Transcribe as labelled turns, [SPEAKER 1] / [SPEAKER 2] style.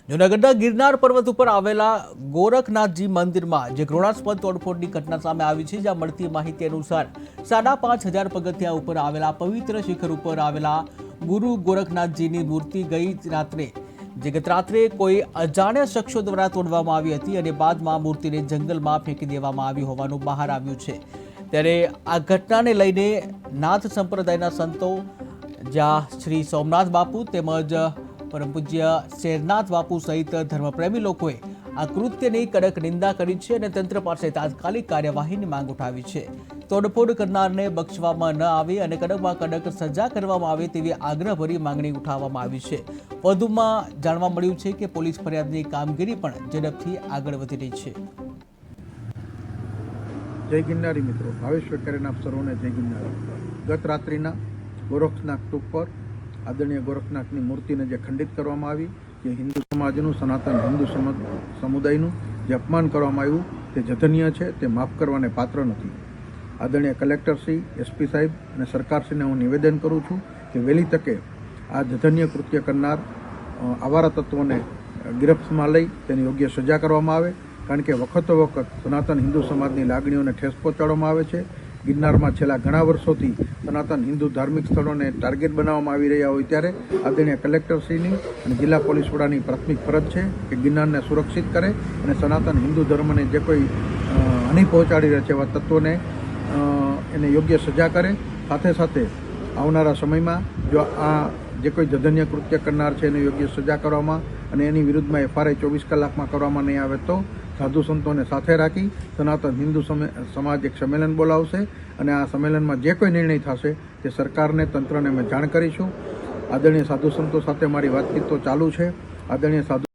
[SPEAKER 1] જૂનાગઢના ગિરનાર પર્વત ઉપર આવેલા ગોરખનાથજી મંદિરમાં જે ઘૃણાસ્પદ તોડફોડની ઘટના સામે આવી છે, જ્યાં મળતી માહિતી અનુસાર 5,500 પગથિયા ઉપર આવેલા પવિત્ર શિખર ઉપર આવેલા ગુરુ ગોરખનાથજીની મૂર્તિ ગત રાત્રે કોઈ અજાણ્યા શખ્સો દ્વારા તોડવામાં આવી હતી અને બાદમાં મૂર્તિને જંગલમાં ફેંકી દેવામાં આવી હોવાનું બહાર આવ્યું છે। ત્યારે આ ઘટનાને લઈને નાથ સંપ્રદાયના સંતો, જ્યાં શ્રી સોમનાથ બાપુ તેમજ પરમ પૂજ્ય શેરનાથ બાપુ સહિત ધર્મપ્રેમી લોકોએ આ કૃત્યની કડક નિંદા કરી છે અને તંત્ર પાસે તાત્કાલિક કાર્યવાહીની માંગ ઉઠાવી છે। તોડફોડ કરનારને બક્ષવામાં ન આવે અને કડકમાં કડક સજા કરવામાં આવે તેવી આગ્રહભરી માંગણી ઉઠાવવામાં આવી છે। વધુમાં જાણવા મળ્યું છે કે પોલીસ ફરિયાદની કામગીરી પણ ઝડપથી આગળ વધી રહી છે।
[SPEAKER 2] જય ગિરનારી મિત્રો, ભાવેશ વેકરિયા આપ સર્વને જય ગિરનારી। ગત રાત્રિના ગોરખનાથ ટૂંક પર આદરણીય ગોરખનાથની મૂર્તિને જે ખંડિત કરવામાં આવી, જે હિન્દુ સમાજનું, સનાતન હિન્દુ સમુદાયનું જે અપમાન કરવામાં આવ્યું તે જઘન્ય છે, તે માફ કરવાને પાત્ર નથી। આદરણીય કલેક્ટરશ્રી, એસપી સાહેબ અને સરકારશ્રીને હું નિવેદન કરું છું કે વહેલી તકે આ જઘન્ય કૃત્ય કરનાર આવારા તત્વોને ગિરફ્તમાં લઈ તેની યોગ્ય સજા કરવામાં આવે, કારણ કે વખતો વખત સનાતન હિન્દુ સમાજની લાગણીઓને ઠેસ પહોંચાડવામાં આવે છે। ગિરનારમાં છેલ્લા ઘણા વર્ષોથી સનાતન હિન્દુ ધાર્મિક સ્થળોને ટાર્ગેટ બનાવવામાં આવી રહ્યા હોય ત્યારે આદરણીય કલેક્ટરશ્રીની અને જિલ્લા પોલીસ વડાની પ્રાથમિક ફરજ છે કે ગિરનારને સુરક્ષિત કરે અને સનાતન હિન્દુ ધર્મને જે કોઈ હાનિ પહોંચાડી રહ્યા છે એવા તત્વોને એને યોગ્ય સજા કરે। સાથે સાથે આવનારા સમયમાં જો આ જે કોઈ જઘન્ય કૃત્ય કરનાર છે એને યોગ્ય સજા કરવામાં અને એની વિરુદ્ધમાં FRI 24 કલાકમાં કરવામાં નહીં આવે તો સાધુ સંતોને સાથે રાખી સનાતન હિન્દુ સમાજ એક સંમેલન બોલાવશે અને આ સંમેલનમાં જે કોઈ નિર્ણય થશે તે સરકારને, તંત્રને અમે જાણ કરીશું। આદરણીય સાધુ સંતો સાથે મારી વાતચીત તો ચાલુ છે। આદરણીય સાધુ